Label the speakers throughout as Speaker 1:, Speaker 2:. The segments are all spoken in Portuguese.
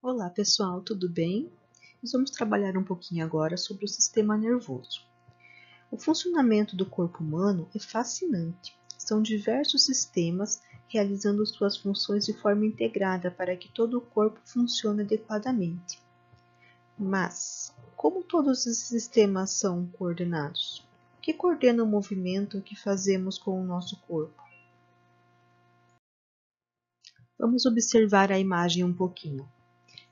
Speaker 1: Olá pessoal, tudo bem? Nós vamos trabalhar um pouquinho agora sobre o sistema nervoso. O funcionamento do corpo humano é fascinante. São diversos sistemas realizando suas funções de forma integrada para que todo o corpo funcione adequadamente. Mas, como todos esses sistemas são coordenados? O que coordena o movimento que fazemos com o nosso corpo? Vamos observar a imagem um pouquinho.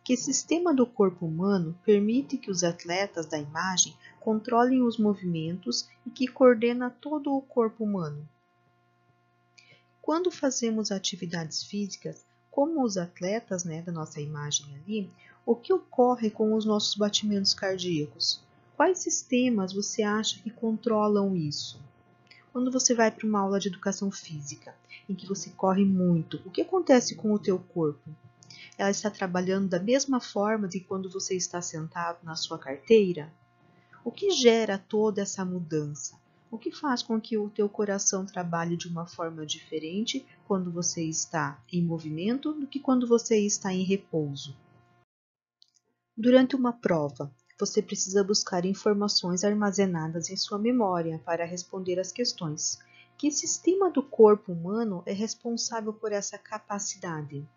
Speaker 1: Que sistema do corpo humano permite que os atletas da imagem controlem os movimentos e que coordena todo o corpo humano? Quando fazemos atividades físicas, como os atletas, da nossa imagem ali, o que ocorre com os nossos batimentos cardíacos? Quais sistemas você acha que controlam isso? Quando você vai para uma aula de educação física, em que você corre muito, o que acontece com o teu corpo? Ela está trabalhando da mesma forma de quando você está sentado na sua carteira? O que gera toda essa mudança? O que faz com que o teu coração trabalhe de uma forma diferente quando você está em movimento do que quando você está em repouso? Durante uma prova, você precisa buscar informações armazenadas em sua memória para responder às questões. Que sistema do corpo humano é responsável por essa capacidade?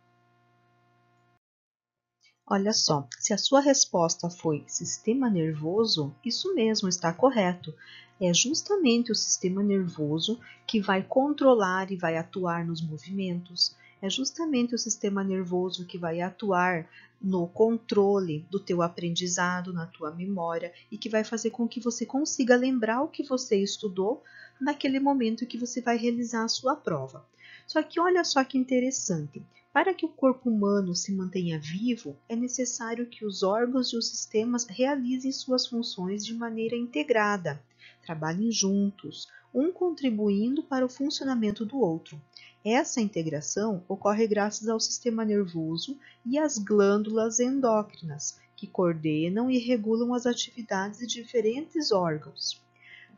Speaker 1: Olha só, se a sua resposta foi sistema nervoso, isso mesmo está correto. É justamente o sistema nervoso que vai controlar e vai atuar nos movimentos. É justamente o sistema nervoso que vai atuar no controle do teu aprendizado, na tua memória e que vai fazer com que você consiga lembrar o que você estudou naquele momento que você vai realizar a sua prova. Só que olha só que interessante. Para que o corpo humano se mantenha vivo, é necessário que os órgãos e os sistemas realizem suas funções de maneira integrada, trabalhem juntos, um contribuindo para o funcionamento do outro. Essa integração ocorre graças ao sistema nervoso e às glândulas endócrinas, que coordenam e regulam as atividades de diferentes órgãos.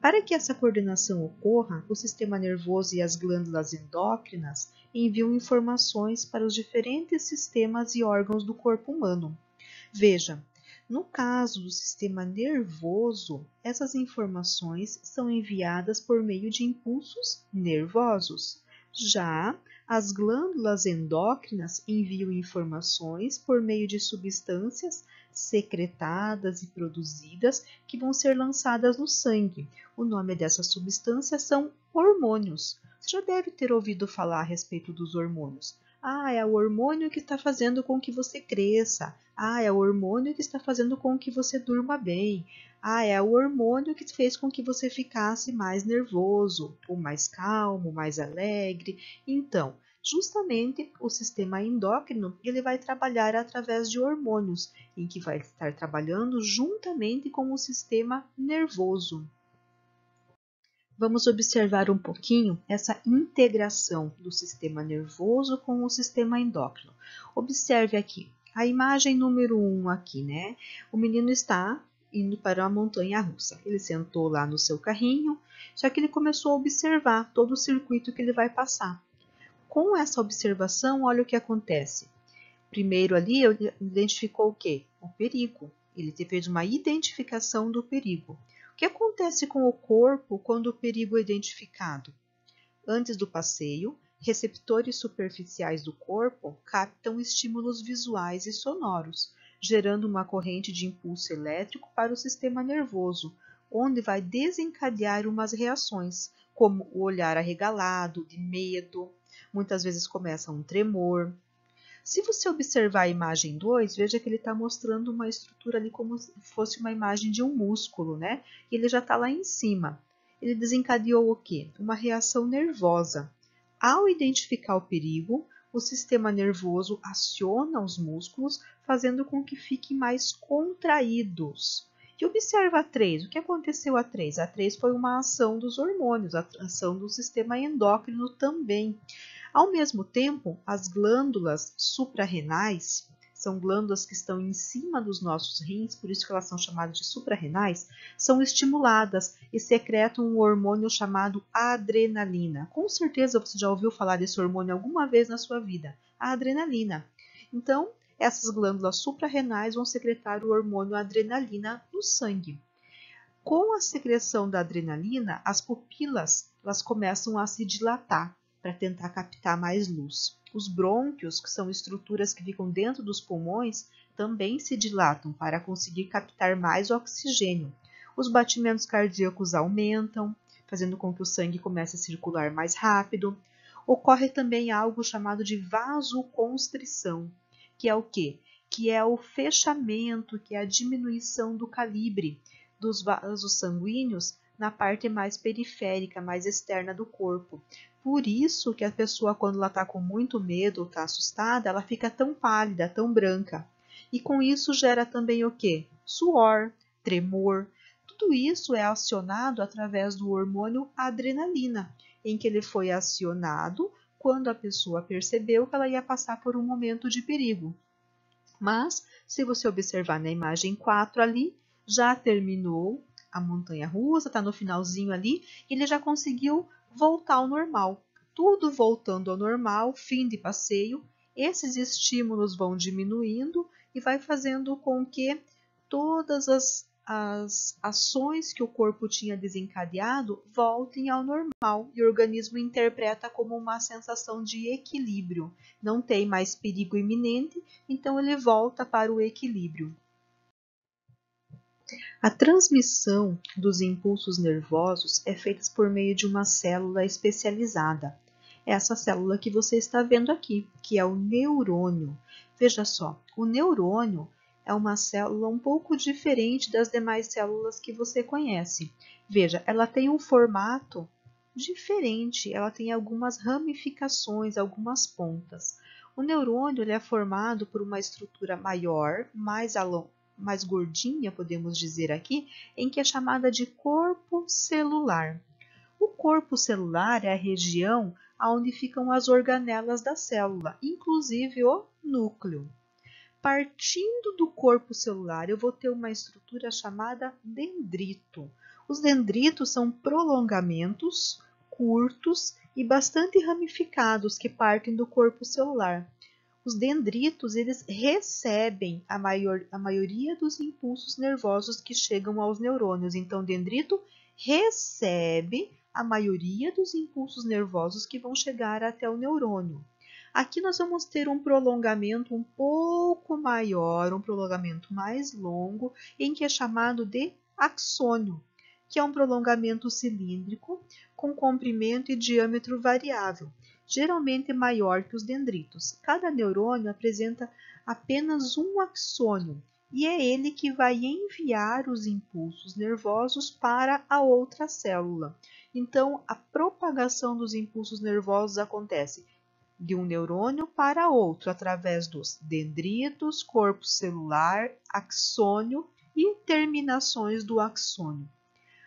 Speaker 1: Para que essa coordenação ocorra, o sistema nervoso e as glândulas endócrinas enviam informações para os diferentes sistemas e órgãos do corpo humano. Veja, no caso do sistema nervoso, essas informações são enviadas por meio de impulsos nervosos. Já as glândulas endócrinas enviam informações por meio de substâncias secretadas e produzidas que vão ser lançadas no sangue. O nome dessas substâncias são hormônios. Você já deve ter ouvido falar a respeito dos hormônios. Ah, é o hormônio que está fazendo com que você cresça. Ah, é o hormônio que está fazendo com que você durma bem. Ah, é o hormônio que fez com que você ficasse mais nervoso, ou mais calmo, mais alegre. Então, justamente o sistema endócrino, ele vai trabalhar através de hormônios, em que vai estar trabalhando juntamente com o sistema nervoso. Vamos observar um pouquinho essa integração do sistema nervoso com o sistema endócrino. Observe aqui, a imagem número 1 aqui, né? O menino está indo para a montanha-russa. Ele sentou lá no seu carrinho, só que ele começou a observar todo o circuito que ele vai passar. Com essa observação, olha o que acontece. Primeiro ali, ele identificou o quê? O perigo. Ele fez uma identificação do perigo. O que acontece com o corpo quando o perigo é identificado? Antes do passeio, receptores superficiais do corpo captam estímulos visuais e sonoros, gerando uma corrente de impulso elétrico para o sistema nervoso, onde vai desencadear umas reações, como o olhar arregalado, de medo, muitas vezes começa um tremor. Se você observar a imagem 2, veja que ele está mostrando uma estrutura ali como se fosse uma imagem de um músculo, né? E ele já está lá em cima. Ele desencadeou o quê? Uma reação nervosa. Ao identificar o perigo, o sistema nervoso aciona os músculos, fazendo com que fiquem mais contraídos. E observa a 3. O que aconteceu a 3? A 3 foi uma ação dos hormônios, a ação do sistema endócrino também. Ao mesmo tempo, as glândulas suprarrenais, são glândulas que estão em cima dos nossos rins, por isso que elas são chamadas de suprarrenais, são estimuladas e secretam um hormônio chamado adrenalina. Com certeza você já ouviu falar desse hormônio alguma vez na sua vida, a adrenalina. Então, essas glândulas suprarrenais vão secretar o hormônio adrenalina no sangue. Com a secreção da adrenalina, as pupilas elas começam a se dilatar para tentar captar mais luz. Os brônquios, que são estruturas que ficam dentro dos pulmões, também se dilatam para conseguir captar mais oxigênio. Os batimentos cardíacos aumentam, fazendo com que o sangue comece a circular mais rápido. Ocorre também algo chamado de vasoconstrição, que é o quê? Que é o fechamento, que é a diminuição do calibre dos vasos sanguíneos na parte mais periférica, mais externa do corpo. Por isso que a pessoa, quando ela está com muito medo ou está assustada, ela fica tão pálida, tão branca. E com isso gera também o quê? Suor, tremor. Tudo isso é acionado através do hormônio adrenalina, em que ele foi acionado quando a pessoa percebeu que ela ia passar por um momento de perigo. Mas, se você observar na imagem 4 ali, já terminou a montanha-russa, está no finalzinho ali, e ele já conseguiu voltar ao normal. Tudo voltando ao normal, fim de passeio, esses estímulos vão diminuindo e vai fazendo com que todas as ações que o corpo tinha desencadeado voltem ao normal e o organismo interpreta como uma sensação de equilíbrio. Não tem mais perigo iminente, então ele volta para o equilíbrio. A transmissão dos impulsos nervosos é feita por meio de uma célula especializada. Essa célula que você está vendo aqui, que é o neurônio. Veja só, o neurônio é uma célula um pouco diferente das demais células que você conhece. Veja, ela tem um formato diferente, ela tem algumas ramificações, algumas pontas. O neurônio ele é formado por uma estrutura maior, mais gordinha, podemos dizer aqui, em que é chamada de corpo celular. O corpo celular é a região onde ficam as organelas da célula, inclusive o núcleo. Partindo do corpo celular, eu vou ter uma estrutura chamada dendrito. Os dendritos são prolongamentos curtos e bastante ramificados que partem do corpo celular. Os dendritos eles recebem a maioria dos impulsos nervosos que chegam aos neurônios. Então, o dendrito recebe a maioria dos impulsos nervosos que vão chegar até o neurônio. Aqui nós vamos ter um prolongamento um pouco maior, um prolongamento mais longo, em que é chamado de axônio, que é um prolongamento cilíndrico com comprimento e diâmetro variável, geralmente maior que os dendritos. Cada neurônio apresenta apenas um axônio e é ele que vai enviar os impulsos nervosos para a outra célula. Então, a propagação dos impulsos nervosos acontece de um neurônio para outro, através dos dendritos, corpo celular, axônio e terminações do axônio.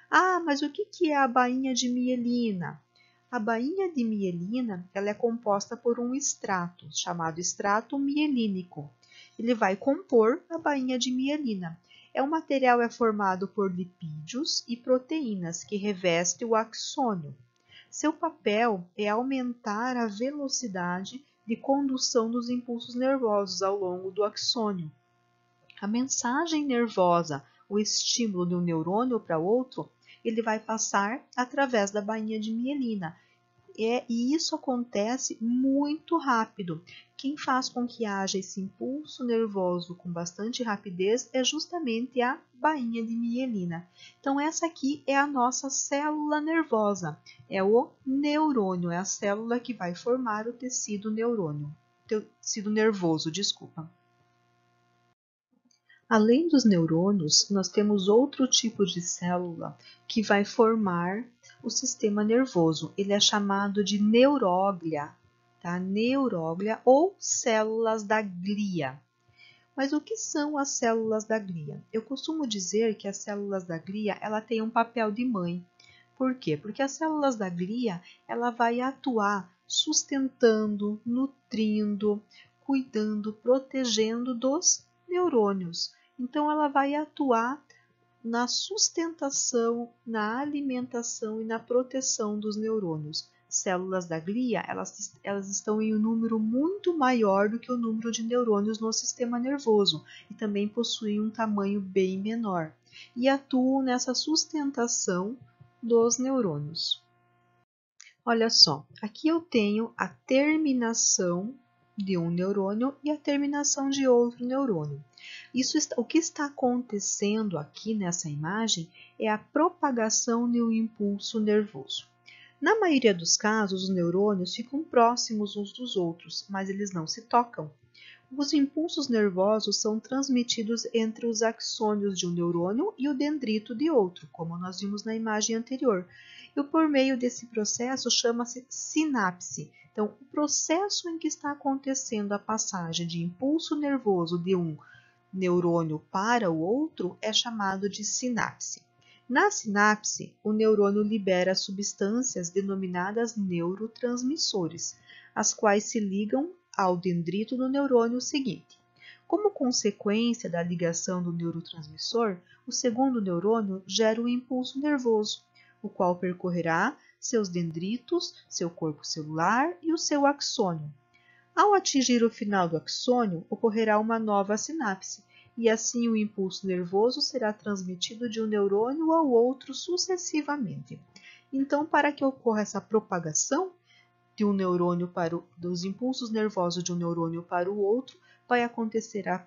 Speaker 1: Ah, mas o que é a bainha de mielina? A bainha de mielina ela é composta por um extrato, chamado extrato mielínico. Ele vai compor a bainha de mielina. O material é formado por lipídios e proteínas que revestem o axônio. Seu papel é aumentar a velocidade de condução dos impulsos nervosos ao longo do axônio. A mensagem nervosa, o estímulo de um neurônio para outro, ele vai passar através da bainha de mielina. E isso acontece muito rápido. Quem faz com que haja esse impulso nervoso com bastante rapidez é justamente a bainha de mielina. Então, essa aqui é a nossa célula nervosa, é o neurônio, é a célula que vai formar o tecido nervoso, desculpa. Além dos neurônios, nós temos outro tipo de célula que vai formar o sistema nervoso. Ele é chamado de neuróglia, tá? Neuróglia ou células da glia. Mas o que são as células da glia? Eu costumo dizer que as células da glia ela tem um papel de mãe. Por quê? Porque as células da glia ela vai atuar sustentando, nutrindo, cuidando, protegendo dos neurônios. Então, ela vai atuar na sustentação, na alimentação e na proteção dos neurônios. células da glia, elas estão em um número muito maior do que o número de neurônios no sistema nervoso e também possuem um tamanho bem menor e atuam nessa sustentação dos neurônios. Olha só, aqui eu tenho a terminação de um neurônio e a terminação de outro neurônio. O que está acontecendo aqui nessa imagem é a propagação de um impulso nervoso. Na maioria dos casos, os neurônios ficam próximos uns dos outros, mas eles não se tocam. Os impulsos nervosos são transmitidos entre os axônios de um neurônio e o dendrito de outro, como nós vimos na imagem anterior. E por meio desse processo chama-se sinapse. Então, o processo em que está acontecendo a passagem de impulso nervoso de um neurônio para o outro é chamado de sinapse. Na sinapse, o neurônio libera substâncias denominadas neurotransmissores, as quais se ligam ao dendrito do neurônio seguinte. Como consequência da ligação do neurotransmissor, o segundo neurônio gera um impulso nervoso, o qual percorrerá seus dendritos, seu corpo celular e o seu axônio. Ao atingir o final do axônio, ocorrerá uma nova sinapse, e assim o impulso nervoso será transmitido de um neurônio ao outro sucessivamente. Então, para que ocorra essa propagação de um neurônio dos impulsos nervosos de um neurônio para o outro, vai acontecer a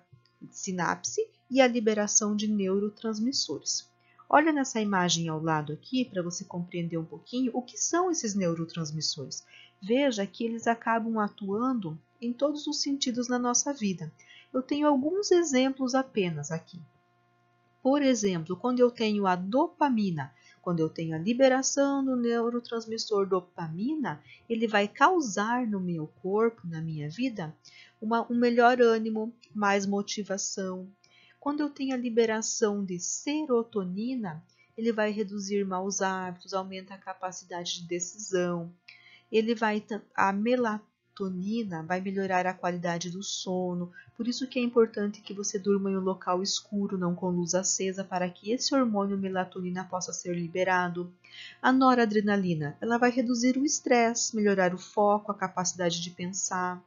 Speaker 1: sinapse e a liberação de neurotransmissores. Olha nessa imagem ao lado aqui, para você compreender um pouquinho o que são esses neurotransmissores. Veja que eles acabam atuando em todos os sentidos na nossa vida. Eu tenho alguns exemplos apenas aqui. Por exemplo, quando eu tenho a dopamina, quando eu tenho a liberação do neurotransmissor dopamina, ele vai causar no meu corpo, na minha vida, um melhor ânimo, mais motivação. Quando eu tenho a liberação de serotonina, ele vai reduzir maus hábitos, aumenta a capacidade de decisão. A melatonina vai melhorar a qualidade do sono, por isso que é importante que você durma em um local escuro, não com luz acesa, para que esse hormônio melatonina possa ser liberado. A noradrenalina, ela vai reduzir o estresse, melhorar o foco, a capacidade de pensar.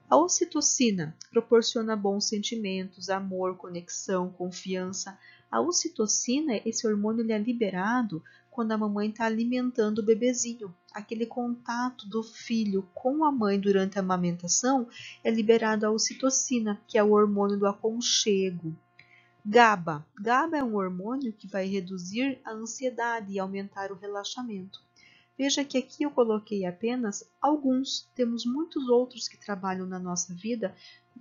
Speaker 1: A ocitocina proporciona bons sentimentos, amor, conexão, confiança. A ocitocina, esse hormônio, ele é liberado quando a mamãe está alimentando o bebezinho. Aquele contato do filho com a mãe durante a amamentação é liberado a ocitocina, que é o hormônio do aconchego. GABA. GABA é um hormônio que vai reduzir a ansiedade e aumentar o relaxamento. Veja que aqui eu coloquei apenas alguns, temos muitos outros que trabalham na nossa vida,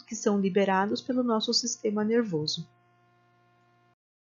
Speaker 1: que são liberados pelo nosso sistema nervoso.